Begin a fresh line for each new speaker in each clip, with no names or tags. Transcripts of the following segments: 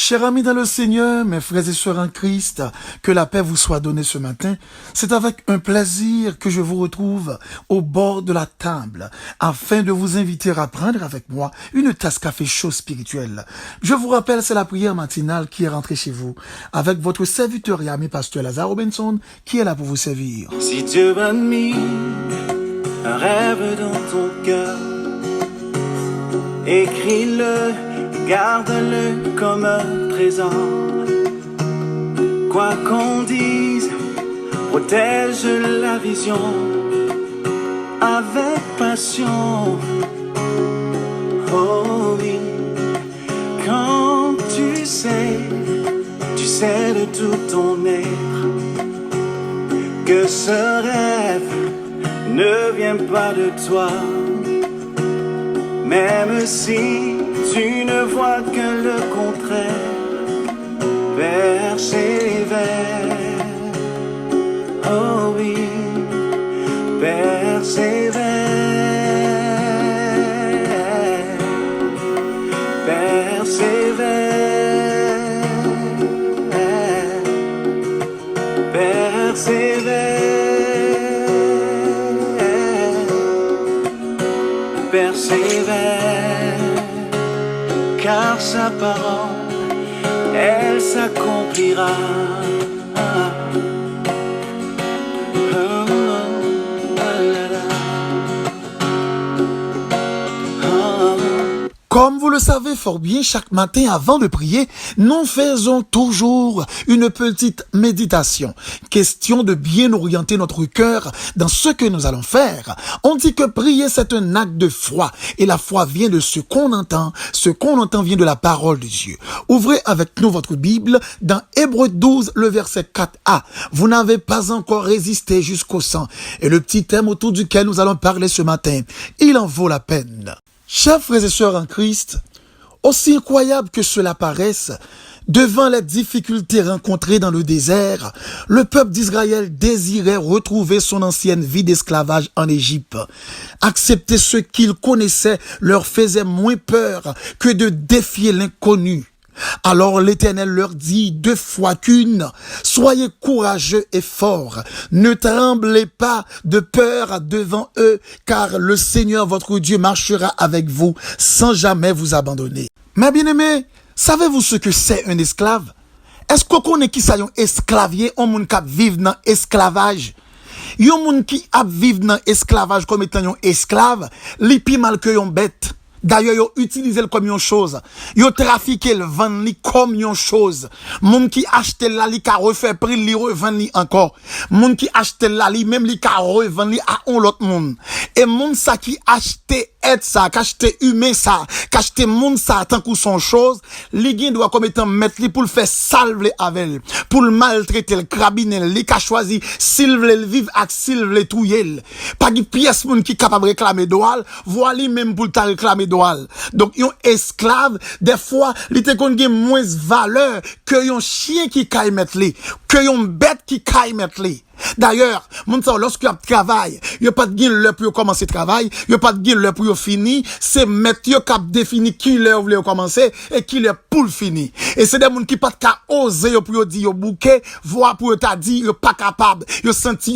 Chers amis dans le Seigneur, mes frères et sœurs en Christ, que la paix vous soit donnée ce matin. C'est avec un plaisir que je vous retrouve au bord de la table afin de vous inviter à prendre avec moi une tasse café chaud spirituel. Je vous rappelle, c'est la prière matinale qui est rentrée chez vous avec votre serviteur et ami pasteur Lazare Robinson qui est là pour vous servir.
Si Dieu a mis un rêve dans ton cœur, écris-le, garde-le comme un trésor. Quoi qu'on dise, protège la vision avec passion. Oh oui, quand tu sais de tout ton être que ce rêve ne vient pas de toi. Même si tu ne vois que le contraire, persévère. Oh oui, persévère. Persévère. Persévère. Persévère, car sa parole, elle s'accomplira.
Comme vous le savez fort bien, chaque matin avant de prier, nous faisons toujours une petite méditation. Question de bien orienter notre cœur dans ce que nous allons faire. On dit que prier, c'est un acte de foi. Et la foi vient de ce qu'on entend. Ce qu'on entend vient de la parole de Dieu. Ouvrez avec nous votre Bible dans Hébreux 12, le verset 4a. Vous n'avez pas encore résisté jusqu'au sang. Et le petit thème autour duquel nous allons parler ce matin, il en vaut la peine. Chers frères et sœurs en Christ, aussi incroyable que cela paraisse, devant les difficultés rencontrées dans le désert, le peuple d'Israël désirait retrouver son ancienne vie d'esclavage en Égypte. Accepter ce qu'ils connaissaient leur faisait moins peur que de défier l'inconnu. Alors l'Éternel leur dit 2 fois qu'une, soyez courageux et forts, ne tremblez pas de peur devant eux, car le Seigneur votre Dieu marchera avec vous sans jamais vous abandonner. Mes bien-aimés, savez-vous ce que c'est un esclave? Est-ce qu'on connaît qui ça yon esclavier, un monde qui vit dans esclavage? Yon monde qui vit dans esclavage comme étant yon esclave, li pi mal que yon bête. D'ailleurs, yo utilisé le comme une chose. Yo trafiqué le vend li comme une chose. Moun qui achete la li ka refait prix li revend li encore. Moun qui achete la li même li ka revend li à on l'autre moun. Et moun sa qui achete être ça, qu'achete humain ça, qu'achete moun ça tant que son chose, li gen doit comme étant mettre li pour le faire salver avec, pour le maltraiter, le crabiner, li ka choisi s'il veut vivre ak s'il veut touyer. Pas de pièce moun qui capable réclamer droit, voilà même pour ta réclamer droit. Donc yon esclave des fois li te kon gen moins valeur que yon chien qui kay mettre li, que yon bête qui kay mettre li. D'ailleurs, moun sa lorsque y a travail, y a pas de gain l'heure pour commencer travail, y a pas de gain l'heure pour finir, c'est mettre yo cap défini qui l'heure voulait commencer et qui l'heure pour finir. Et c'est des moun qui pas ka oser yo pour dire yo bouquet, voir pour t'a dit yo pas capable, yo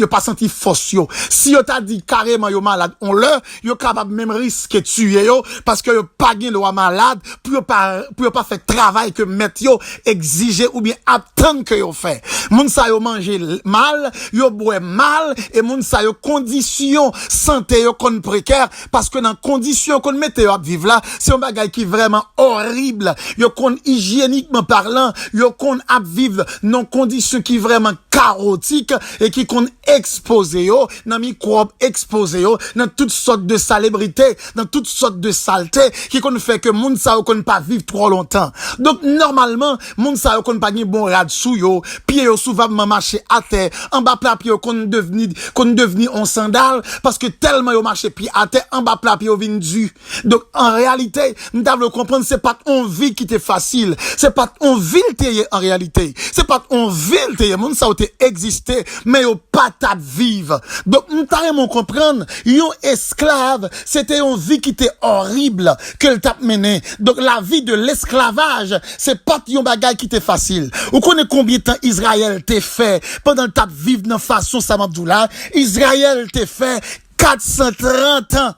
pas senti force yo. Si yo t'a dit carrément yo malade, on le, yo capable même risquer tuer yo parce que yo pas gain le malade pour pas faire travail que mettre yo exiger ou bien attendre que yo fait. Moun sa yo manger mal, yo boit mal et moun sa yo condition santé yo kon précaire parce que dans condition qu'on mette yo à vivre là c'est un bagage qui vraiment horrible. Yo kon hygiéniquement parlant yo kon à vivre dans condition qui vraiment chaotique et qui kon exposé yo dans microbes exposé yo dans toutes sortes de salubrité, dans toutes sortes de saleté qui kon fait que moun sa yo kon pas vivre trop longtemps. Donc normalement moun sa yo kon pas gen bon rad sou yo, pied yo souvent marcher à terre en bas plat pied qu'on devenu en sandales parce que tellement yo marché puis à terre en bas plat pied au vin du. Donc en réalité, nous devons comprendre c'est pas on vie qui était facile, c'est pas on ville t'es en réalité, c'est pas on ville t'es monde ça t'es existé mais yo pas t'a vivre. Donc nous devons comprendre, yon esclave, c'était une vie qui était horrible que le t'a mené. Donc la vie de l'esclavage, c'est pas yon bagay qui était facile. Vous connaissez combien de temps Israël t'est fait pendant le t'a vivre dans façon ça m'abdoula, Israël t'est fait 430 ans.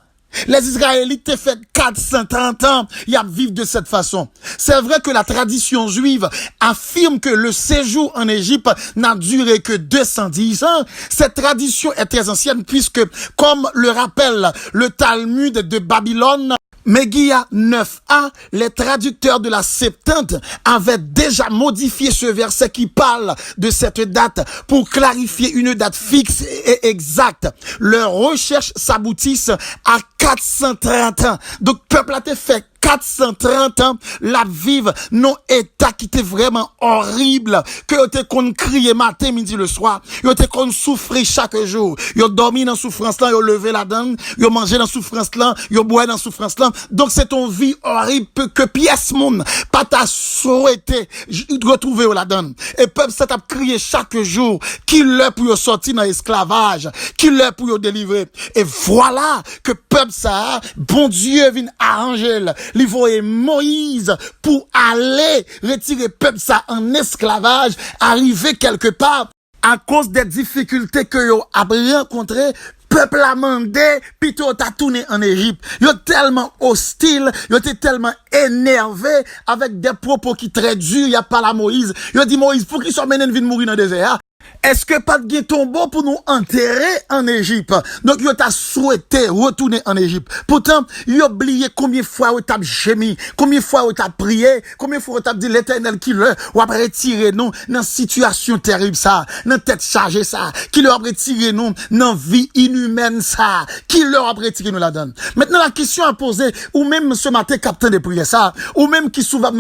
Les Israélites t'ont fait 430 ans, ils vivent de cette façon. C'est vrai que la tradition juive affirme que le séjour en Égypte n'a duré que 210 ans. Cette tradition est très ancienne puisque, comme le rappelle le Talmud de Babylone, Megillah 9a, les traducteurs de la Septante avaient déjà modifié ce verset qui parle de cette date pour clarifier une date fixe et exacte. Leurs recherches s'aboutissent à 430 ans. Donc, peuple a été fait 430 ans, la vivre non état qui était vraiment horrible, que yo te kon crier matin, midi, le soir, yo te kon souffrir chaque jour, yo dormi dans souffrance là, yo levé la dent, yo mangé dans souffrance là, yo boit dans souffrance là. Donc c'est une vie horrible que pièce monde pas t'a souhaité retrouver la donne. Et peuple ça t'a crié chaque jour qu'il l'heure pour yo sortir dans l'esclavage, qu'il l'heure pour yo délivrer. Et voilà que peuple ça, bon Dieu vient arranger l'envoyer Moïse pour aller retirer peuple ça en esclavage, arriver quelque part à cause des difficultés que yo a rencontré. Peuple a mandé, plutôt t'a tourné en Égypte. Yo tellement hostile, yo était tellement énervé avec des propos qui très durs, y a pas la Moïse. Yo dit Moïse, pour qu'il soit mené vin mourir dans le désert. Est-ce que pas de tombeau pour nous enterrer en Égypte? Donc, yo t'a souhaité retourner en Égypte. Pourtant, yo oublié combien de fois yo t'a gémi, combien de fois yo t'a prié, combien de fois yo t'a dit l'Éternel qui le, ou a retiré nous dans situation terrible ça, dans tête chargée ça, qui leur a retiré nous dans vie inhumaine ça, qui leur a retiré nous la donne. Maintenant, la question à poser, ou même ce matin, capitaine de prière ça, ou même qui souvent,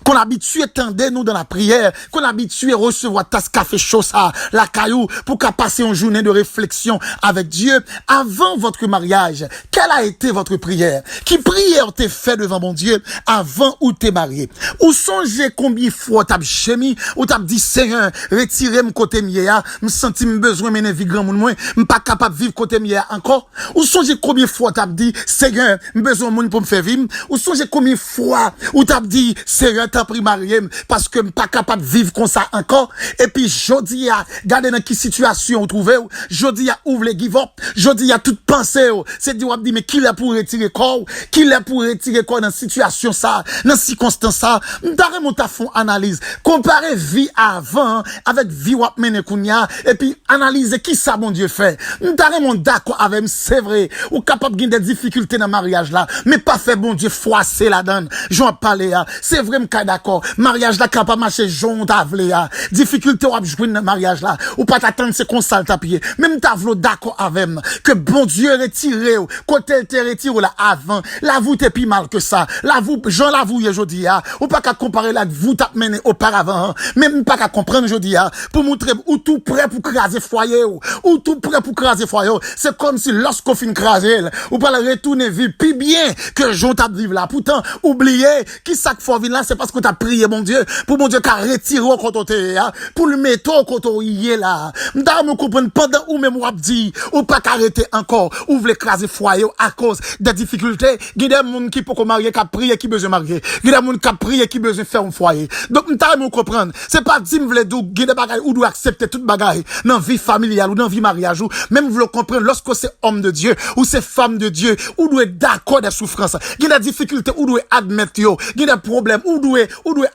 qu'on habitué tendez nous dans la prière, qu'on habitué recevoir tasse café chaud ça, la caillou, pour qu'à passer une journée de réflexion avec Dieu, avant votre mariage, quelle a été votre prière? Qui prière t'es fait devant mon Dieu, avant ou t'es marié? Ou songez combien de fois t'as gémi, ou t'as dit, Seigneur, retirez mon côté mieux, me senti me besoin, mais vie grand monde, me pas capable de vivre côté mieux encore? Ou songez combien de fois t'as dit, Seigneur, me besoin monde pour me faire vivre? Ou songez combien de fois, ou t'as dit, Seigneur, t'as pris marié parce que m'pas capable de vivre comme ça encore. Et puis jodi a gardez dans qui situation vous trouvez, jodi a ouvre les give up, jodi a toute pensée, c'est dit dit mais qui est pour retirer corps, qui est pour retirer corps dans situation ça, dans circonstance ça, m'tare mon ta fond analyse, comparer vie avant avec vie wap mené kounya et puis analyser qui ça bon Dieu fait. M'tare mon d'accord avec c'est vrai, ou capable de des difficultés dans mariage là, mais pas fait bon Dieu froisser la donne. J'en parler c'est vrai m'ka d'accord, mariage là capable marcher jonc t'avle difficulté ou jouer dans mariage là ou pas t'attendre c'est qu'on sale tapier même t'avle d'accord avec que bon Dieu retiré côté te retiré là avant la vous t'es plus mal que ça la vous Jean la vous aujourd'hui ou pas qu'à comparer la vous t'a mené auparavant même pas qu'à comprendre aujourd'hui pour montrer ou tout prêt pour craser foyer ou tout prêt pour craser foyer c'est comme si lorsqu'on fin craser ou pas la retourner vivre plus bien que Jean t'a vivre là pourtant oubliez qui ça faut vivre là c'est parce que t'as prié mon Dieu pour mon Dieu qu'a retiré au côté pour le mettre au côté il est là m'ta me comprendre pendant ou même ou dit ou pas qu'arrêter encore ou vle écraser foyer à cause des difficultés il y a des monde qui peut marier qui prier qui besoin marier il y a des monde qui prier qui besoin faire un foyer donc m'ta me comprendre c'est pas dire vle dou il y a des bagages ou doit accepter toute bagaille dans vie familiale ou dans vie mariage ou même vle comprendre lorsque c'est homme de Dieu ou c'est femme de Dieu ou doit d'accord des souffrances il y a des difficultés ou doit admettre yo il y a des problèmes ou doit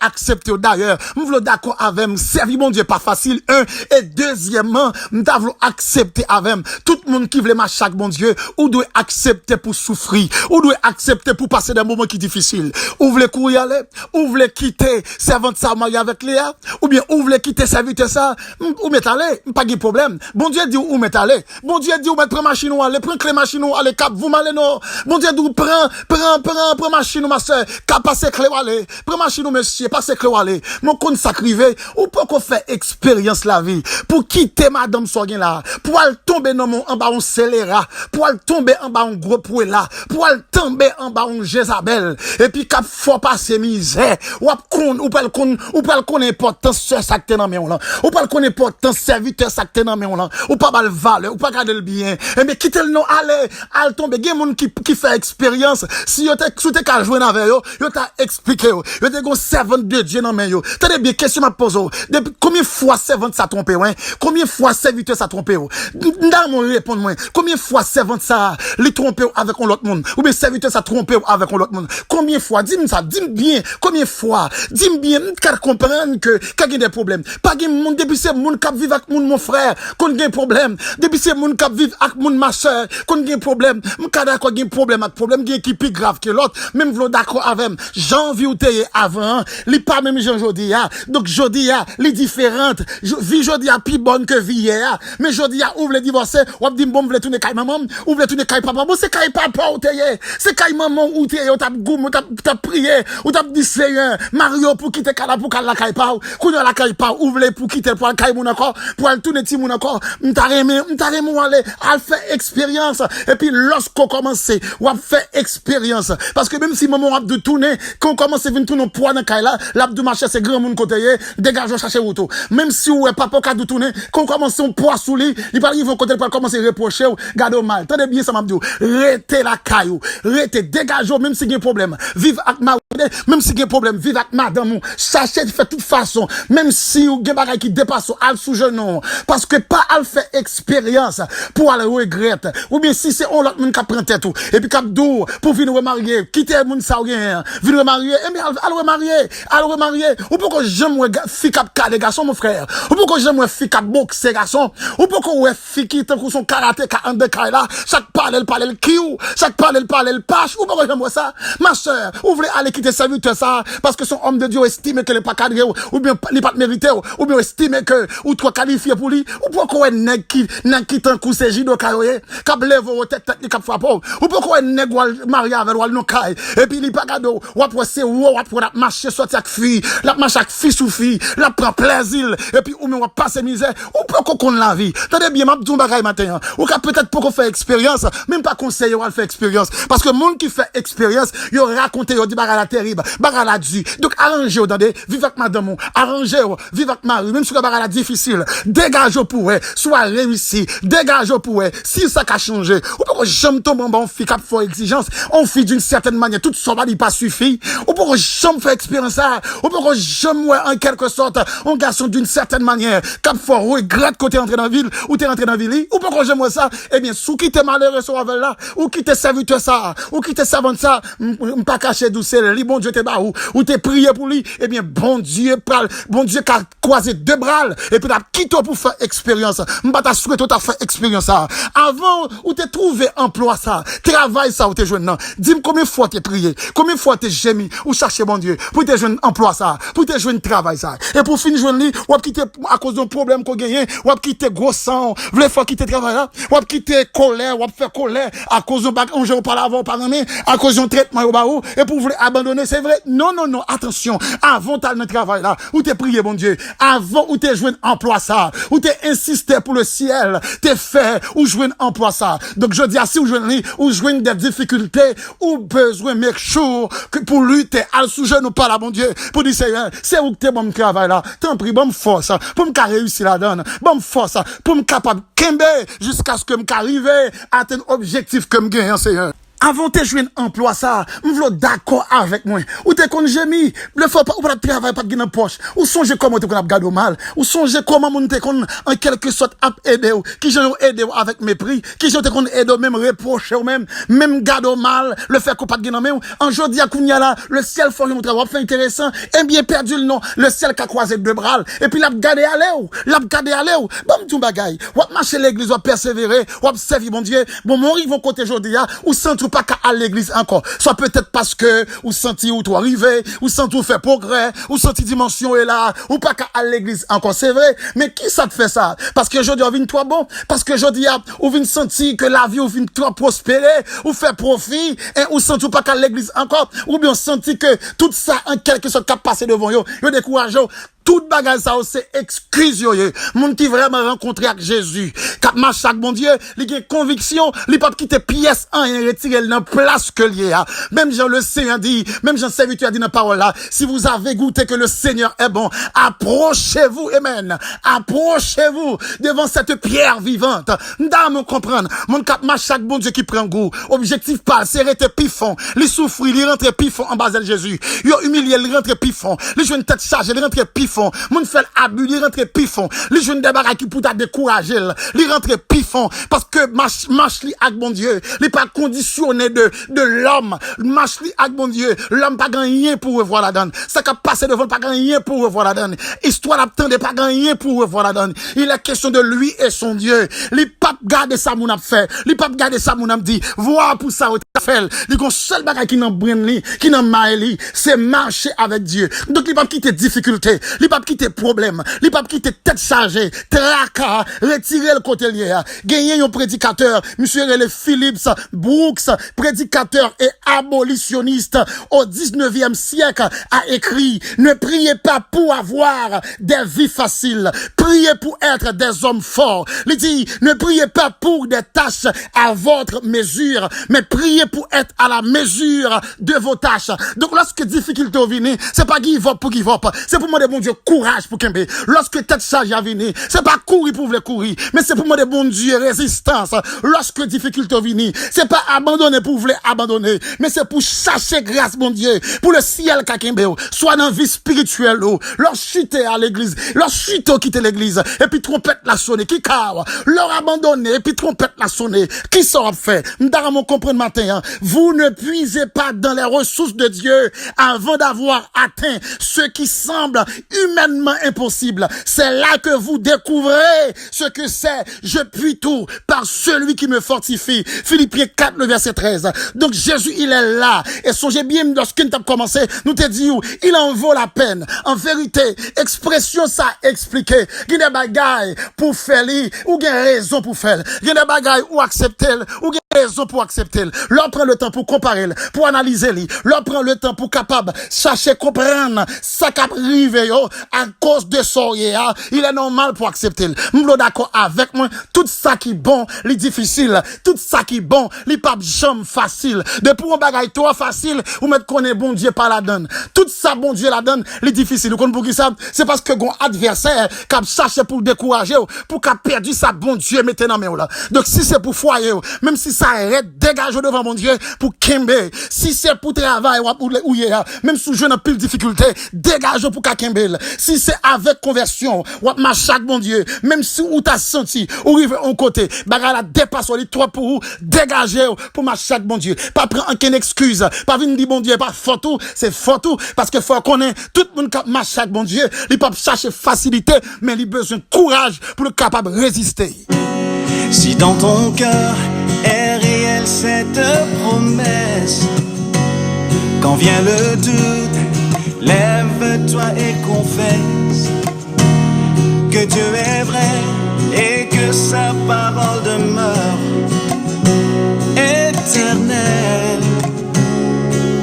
accepter d'ailleurs m'vle d'accord avec servir mon Dieu pas facile et deuxièmement m'tavle accepter avec tout le monde qui veut marcher chaque bon Dieu ou doit accepter pour souffrir ou doit accepter pour passer des moments qui difficiles ou voulez courir aller ou voulez quitter servante ça marier avec Léa ou bien ou voulez quitter serviteur ça ou mettre aller pas de problème bon Dieu dit ou mettre aller bon Dieu dit ou mettre machine ou aller prendre clé machine ou aller cap vous m'allez non bon Dieu dit prends machine ou ma soeur cap passer clé aller prends marcher nous monsieur, parce que aller, mon compte sacrivé, ou pour qu'on fait expérience la vie, pour quitter madame Sorgen là, pour aller tomber dans mon en bas on scélérat, pour aller tomber en bas on gros pouet là, pour aller tomber en bas on Jézabel, et puis cap faut passer misère, ou pas connaître importance ça que dans main là, ou pas connaître importance serviteur ça que dans main là, ou pas mal valeur, ou pas garder le bien, et mais quitter le nom aller tomber, gen moun qui fait expérience, si yo te ka jouer avec yo t'a expliqué yo te gon servant de Dieu dans main yo. Tenez bien question m'a pose depuis combien fois servant ça trompé ouais, combien fois serviteur ça trompé yo, dans mon répondre moi, combien fois servant ça li trompé avec un autre monde ou bien serviteur ça trompé avec un autre monde, combien fois dis-moi ça, dis-moi bien combien fois, dis-moi bien m'ka comprendre que quand il y a des problèmes, pas gen monde depuis c'est monde qui vivre avec mon frère qu'on gen problème, depuis c'est monde qui vivre avec mon ma soeur qu'on gen problème, m'ka d'accord gen problème avec problème gen qui plus grave que l'autre, même v'lo d'accord avec janvier ou teye avant, li pas même Jean jodi a, donc jodi a li différente, vie jodi a plus bonne que vie hier, mais jodi a ouvre le divorcer, ou dit bon vle tourner kay maman, ou vle tourner kay papa, bon c'est kay papa ou teye, c'est kay maman ou teye, ou t'a goum, ou t'a prié, ou t'a dit Seigneur, Mario pour quitter kala pour kala kay pa, kounya la kay pa, ouvre pour quitter pour kay moun encore, pour aller tourner ti moun encore, m'ta remé aller al faire expérience, et puis lorsqu'on commence, ou a fait expérience, parce que même si maman a de tourner, quand on commence à venir tourner poids dans kay là, l'abdou marché c'est grand moun côté, dégage chercher auto, même si ou est papa ka de tourner, quand on commence on poids sous lui, il pas arriver côté pour commencer à reprocher ou garder mal. Tenez bien ça m'a dit, rete la caillou, rete dégage même si il y a un problème, vive avec ma même si il y a un problème, vive avec madame, sachez de faire toute façon, même si ou gen bagay qui dépasse al sous genou, parce que pas al fait expérience pour aller regretter, ou bien si c'est on l'autre moun qui prend tête tout, et puis cap dou pour venir remarier, quitter moun sa rien, venir remarier, et bien al remarier, ou pourquoi j'aime fi cap kade garçon mon frère, ou pourquoi j'aime fi cap boxe garçon, ou pourquoi ouais fi qui tant son karaté ka en de là, chaque parle le kiou, chaque parle le pache, ou pourquoi j'aime ça, ma sœur, ou voulez aller quitter serviteur ça, parce que son homme de Dieu estime que le pas cadré, ou bien il pas mérité, ou bien estime que, ou toi qualifié pour lui, ou pourquoi nèg qui tant coup c'est jido kayoye, k'ap lève au tête k'ap frappe, ou pourquoi nèg marié avec ou non kay, et puis il pas gado, ou après c'est ou après la marcher sortir avec fille, la marche avec fille sous fille, la prend plaisir, et puis ou même on passe misère, ou pourquoi qu'on la vie. Tenez bien m'a dit bagay matin, ou peut-être pour qu'on fait expérience, même pas conseiller ou faire expérience, parce que monde qui fait expérience, il raconte il dit bagay la terrible, bagay la dure. Donc arrangez vous attendez, vivre avec madame, arrangez vivre avec mari, même si le bagay la difficile, dégagez pour soit réussi, dégagez pour si ça a changé. Ou pourquoi j'aime tomber en bon fille cap fort exigence, on fait d'une certaine manière toute ça va pas suffit. Ou pourquoi j'aime faire expérience ça, ou pourquoi j'aime en quelque sorte un garçon d'une certaine manière cap fort regrette côté entrer dans la ville ou t'es rentré dans la ville, ou pourquoi j'aime ça, eh bien sous qui t'es malheureux sur avec là, ou qui t'es serviteur ça, ou qui t'es servant ça, pas caché douce, li bon Dieu t'es bas ou t'es prié pour lui, eh bien bon Dieu qu'a croisé deux bras et puis t'as quitté pour faire expérience, m'pas ta souhaité t'as fait expérience ça. Avant ou t'es trouvé emploi ça, travail ça ou t'es jeune non. Dis-moi combien de fois t'es prié, combien de fois t'es gémi ou cherché bon Dieu pour t'es jeune emploi ça, pour t'es jeune travail ça. Et pour finir jeune li, ou quitter à cause d'un problème qu'on gagne, ou quitter gros sang, vle fois quitter travail là, ou quitter colère, ou faire colère à cause d'un bac on pas avant par à cause d'un traitement au baou et pour vouloir abandonner, c'est vrai. Non, attention, avant t'as le travail là, ou t'es prié bon Dieu, avant ou t'es joué un emploi ça, ou t'es insisté pour le ciel, t'es fait ou joué un emploi ça. Donc je dis si ou joué des difficultés, ou besoin make sure que pour lutter à sous genou pas là bon Dieu, pour dire c'est où t'es bon travail là, tant pis bon force pour me réussir la donne, bon force pour me capable kembe jusqu'à ce que me arrive à atteindre objectif que me gagne Seigneur. Avant te jouer un emploi ça, m'vlo d'accord avec moi. Ou te kon jemi, le faut pas ou pas travail pas dans poche. Ou songe comment te kon ap gado mal. Ou songe comment moun te kon en quelque sorte ap aider ou, qui j'en aider avec mépris, qui j'en te kon aider même reprocher ou même gado mal, le fait qu'on pas dans main. En jodi a kounya là, le ciel fait un travail fait intéressant, et bien perdu le nom, le ciel qui croisé deux bras et puis l'a gardé aller ou. Bon tout bagay. Ou marcher l'église ou persévérer, ou servir bon Dieu. Bon mon rive côté jodi a ou centre pas qu'à aller à l'église encore. Soit peut-être parce que, ou senti où toi arrivé, ou senti où fait progrès, ou senti dimension est là, ou pas qu'à aller à l'église encore. C'est vrai. Mais qui ça te fait ça? Parce que aujourd'hui, on vient toi bon. Parce que aujourd'hui, on vient sentir que la vie, on vient toi prospérer, ou faire profit, et ou senti ou pas qu'à l'église encore. Ou bien on sentit que tout ça, en quelque sorte, qu'a passé devant yo, yo découragé. Tout bagage ça c'est excuse yo. Moun qui vraiment rencontré avec Jésus, cap marche avec bon Dieu, li gen conviction, li pas quitter pièce en et retirer dans place que lié a. Même Jean le Seigneur dit, même Jean serviteur dit dans parole là, si vous avez goûté que le Seigneur est bon, approchez-vous, amen. Approchez-vous devant cette pierre vivante. M'dame comprendre, mon cap marche avec bon Dieu qui prend goût. Objectif pas, c'est rester pifon, li souffrir, li rentre pifon en bas de Jésus. Yo humilié, li rentre pifon, li joue une tête chargée, li rentre pifon. Moun fait abus, li rentre pifon. Li joue des bagages qui pour ta décourager. Li rentre pifon. Parce que marche li avec bon Dieu. Li pas conditionné de l'homme. Marche li avec bon Dieu. L'homme pas gagné pour revoir la donne. Ça qui a passé devant pas gagné pour revoir la donne. Histoire d'attendre pas gagné pour revoir la donne. Il est question de lui et son Dieu. Li pas garder ça moun a fait. Li pas garder ça moun a dit. Voir pour ça ou fait. Li gon seul bagage qui nan brenne li, qui nan maille li, c'est marcher avec Dieu. Donc li pas quitter difficulté. Li pas quitter problème, li pas quitter tête chargée, tracas, retirer le côté lié. Gagner un prédicateur, monsieur Relé Phillips Brooks, prédicateur et abolitionniste au 19e siècle, a écrit: ne priez pas pour avoir des vies faciles, priez pour être des hommes forts. Il dit: ne priez pas pour des tâches à votre mesure, mais priez pour être à la mesure de vos tâches. Donc lorsque difficulté vient, c'est pas give up pour give up, c'est pour demander bon Dieu courage pour Kembe. Lorsque tête charge à venir, c'est pas courir pour vouloir courir, mais c'est pour demander bon Dieu résistance. Lorsque difficulté vient, c'est pas abandonner pour vouloir abandonner, mais c'est pour chercher grâce bon Dieu, pour le ciel qu'a Kembe, soit dans vie spirituelle, leur chuter à l'église, leur chuter quitter l'église, et puis trompette la sonner, qui car, leur abandonner, et puis trompette la sonner, qui sera fait? M'dara comprendre matin, vous ne puisez pas dans les ressources de Dieu avant d'avoir atteint ce qui semble humainement impossible. C'est là que vous découvrez ce que c'est. Je puis tout par celui qui me fortifie. Philippiens 4, le verset 13. Donc Jésus, il est là. Et songez bien, lorsqu'il a commencé, nous te dit, il en vaut la peine. En vérité, expression ça expliqué. Il y a des bagailles pour faire, ou il y a raison pour faire. Il y a des bagailles ou accepter, ou il y a raison pour accepter. L'on prend le temps pour comparer, pour analyser, l'on prend le temps pour capable chercher, comprendre ça qui arrive à cause de ça. Il est normal pour accepter. M'lo d'accord avec moi, tout ça qui est bon, les difficile, tout ça qui est bon, les pas jamais facile. Depuis un bagage trop facile, ou mettre connaît bon Dieu pas la donne. Tout ça bon Dieu la donne, les difficile. Vous connaissez pour qui ça? C'est parce que gon adversaire qui cherche pour décourager, pour qu'a perdu ça bon Dieu mettez dans main là. Donc si c'est pour foyer, même si ça arrête, dégage devant mon Dieu pour Kembe. Si c'est pour travail ou même sous jeune pile difficulté, dégage pour Kembe. Si c'est avec conversion, ou marche avec mon Dieu, même si ou t'as senti, ou rive en côté, bagala dépasse les trois pour vous, dégagez pour marcher avec mon Dieu. Pas prendre aucune excuse, pas venir dire bon Dieu, pas photo, c'est photo, parce que faut qu'on ait tout le monde qui marche avec mon Dieu, il peut chercher facilité, mais il a besoin de courage pour être capable de résister.
Si dans ton cœur est réelle cette promesse, quand vient le doute, lève-toi et confesse que Dieu est vrai et que sa parole demeure éternelle.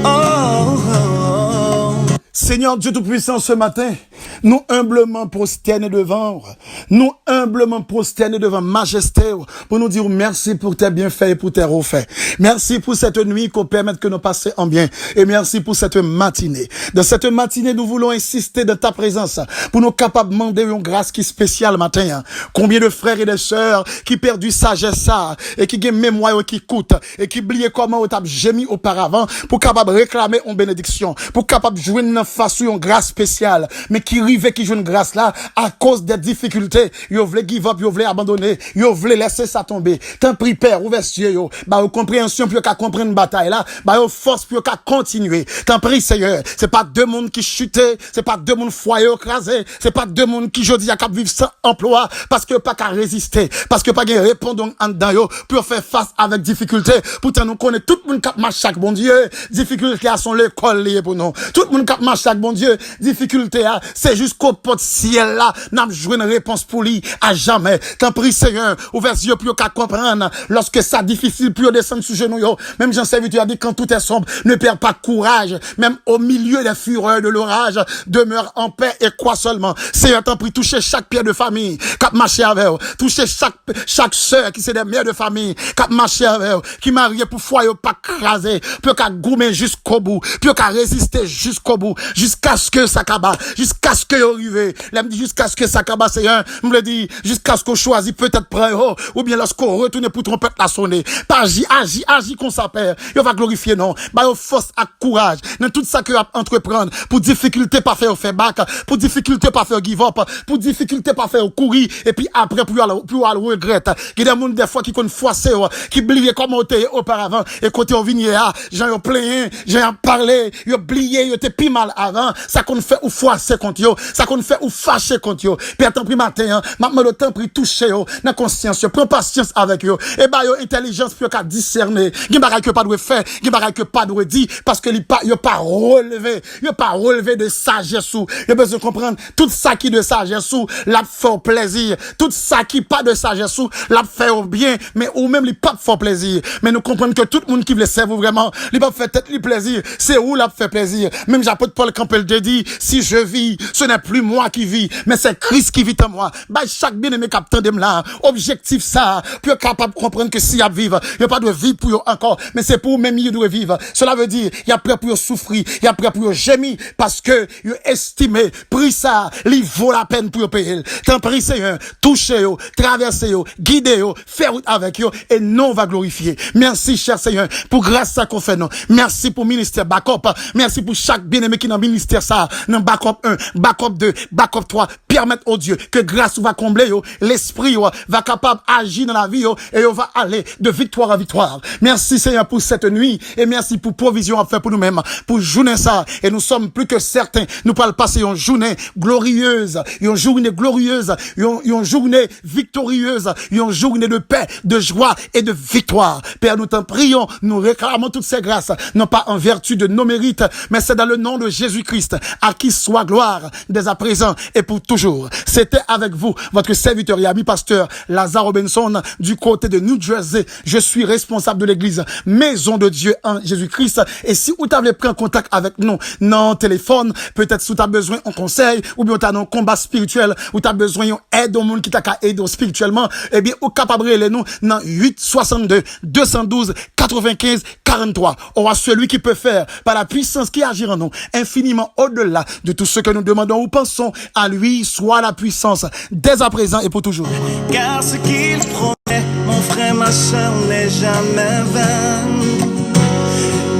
Oh, oh, oh.
Seigneur Dieu Tout-Puissant, ce matin, nous humblement prosternés devant, nous humblement prosternés devant majesté, pour nous dire merci pour tes bienfaits et pour tes refaits. Merci pour cette nuit qu'on permette que nous passions en bien. Et merci pour cette matinée. Dans cette matinée, nous voulons insister de ta présence pour nous capables de demander une grâce qui est spéciale matin. Combien de frères et de sœurs qui perdent sagesse et qui ont mémoire qui coûte et qui oublient comment on t'a gémi auparavant pour capable réclamer une bénédiction, pour capable jouer une face une grâce spéciale, mais qui privé qui joue une grâce là, à cause des difficultés, yo voulez give up, yo voulez abandonner, yo voulez laisser ça tomber. T'en prie, Père, ouvert yeux, yo, bah, compréhension pour qu'à comprendre une bataille là, bah, force pour qu'à continuer. T'en prie, Seigneur, c'est pas deux mondes qui chutent, c'est pas deux mondes foyer écrasés, c'est pas deux mondes qui, je dis, à vivre sans emploi, parce que pas qu'à résister, parce que pas qu'à répondre en dedans, yo, pour faire face avec difficulté. Pourtant, nous connaissons tout le monde qui marche chaque bon Dieu, difficulté à son l'école liée pour nous. Tout le monde qui marche chaque bon Dieu, difficulté à, c'est jusqu'au pot de ciel là, n'a joué une réponse pour lui, à jamais. T'en prie, Seigneur, ouvert yeux pour qu'à comprendre, lorsque ça difficile, pour descendre sous genoux, yo. Même Jean Serviteur a dit, quand tout est sombre, ne perds pas courage, même au milieu des fureurs de l'orage, demeure en paix et crois seulement. Seigneur, t'en prie, toucher chaque père de famille, qui marche avec eux, toucher chaque sœur qui c'est des mères de famille, qui marche avec eux, qui marié pour foyer pas craser, pour qu'à goumer jusqu'au bout, pour qu'à résister jusqu'au bout, jusqu'à ce que ça cabas, jusqu'à ce que yo arrive. Là, me dit jusqu'à ce que ça cabas, Seigneur, me le dit, jusqu'à ce qu'on choisit peut-être prendre, ou bien lorsqu'on retourne pour trompette la sonner. Pas agis qu'on s'appelle. Yo va glorifier non. Bah yo force à courage. Dans tout ça que entreprendre, pour difficulté pas faire back, pour difficulté pas faire give up, pour difficulté pas faire courir, et puis après pour aller regretter. Il y a des gens des fois qui connaissent forcer, qui oublient comment on était auparavant, et côté on vient là, j'en ai plein, j'en parlé, yo oublié, yo était plus mal avant, ça qu'on fait ou forcer contre yo, ça qu'on fait ou fâcher contre yo. Puis attends pris matin, maintenant le temps pris toucher yo, dans conscience, prends patience avec yo, et bah yo intelligence pour qu'à discerner, il y a que pas doit faire, il y a que pas doit dire, parce que il pas relevé de sagesse ou, il a besoin de comprendre, tout ça qui de sagesse ou, l'a fait au plaisir, tout ça qui pas de sagesse ou, l'a fait au bien, mais ou même il pas fait plaisir, mais nous comprenons que tout le monde qui veut servir vraiment, il pas fait tête lui plaisir, c'est où l'a fait plaisir, même j'apôtre Paul Campbell te dit, si je vis, ce n'est plus moi qui vis, mais c'est Christ qui vit en moi, bah chaque bien-aimé captain de là, objectif ça, pour capable de comprendre que si y a vivre, il y a pas de vie pour eux encore, mais c'est pour même il doit vivre, cela veut dire, il y a prêt pour souffrir, il y a prêt pour gémir, parce que il estimé, pris ça, il vaut la peine pour payer, t'en prie Seigneur, touchez yo, traversez yo, guidez yo, faire route avec yo, et non va glorifier. Merci cher Seigneur, pour grâce ça qu'on fait non, merci pour ministère backup, merci pour chaque bien-aimé qui dans ministère ça, dans backup 1, backup 2, backup 3, permettre au Dieu que grâce va combler yo, l'esprit yo, va capable agir dans la vie yo, et yo va aller de victoire à victoire. Merci Seigneur pour cette nuit, et merci pour provision à faire pour nous-mêmes, pour journée ça, et nous sommes plus que certains, nous pourrons passer une journée glorieuse, une journée glorieuse, une journée victorieuse, une journée de paix, de joie et de victoire. Père, nous t'en prions, nous réclamons toutes ces grâces, non pas en vertu de nos mérites, mais c'est dans le nom de Jésus-Christ, à qui soit gloire, dès à présent et pour toujours. C'était avec vous, votre serviteur et ami pasteur Lazare Robinson, du côté de New Jersey. Je suis responsable de l'église Maison de Dieu en Jésus-Christ. Et si vous avez pris contact avec nous, non téléphone, peut-être si tu as besoin d'un conseil, ou bien tu as un combat spirituel, ou tu as besoin d'aide au monde qui t'a aidé spirituellement, eh bien, au capable de nous, dans 862 212 95 43. On a celui qui peut faire, par la puissance qui agit en nous, infiniment au-delà de tout ce que nous demandons ou pensons, à lui soit la puissance, dès à présent et pour toujours.
Car ce qu'il promet, mon frère, ma soeur, n'est jamais vain.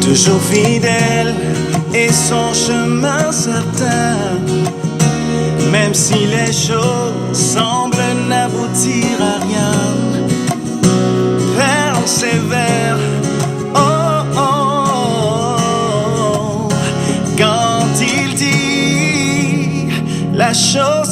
Toujours fidèle et son chemin certain. Même si les choses semblent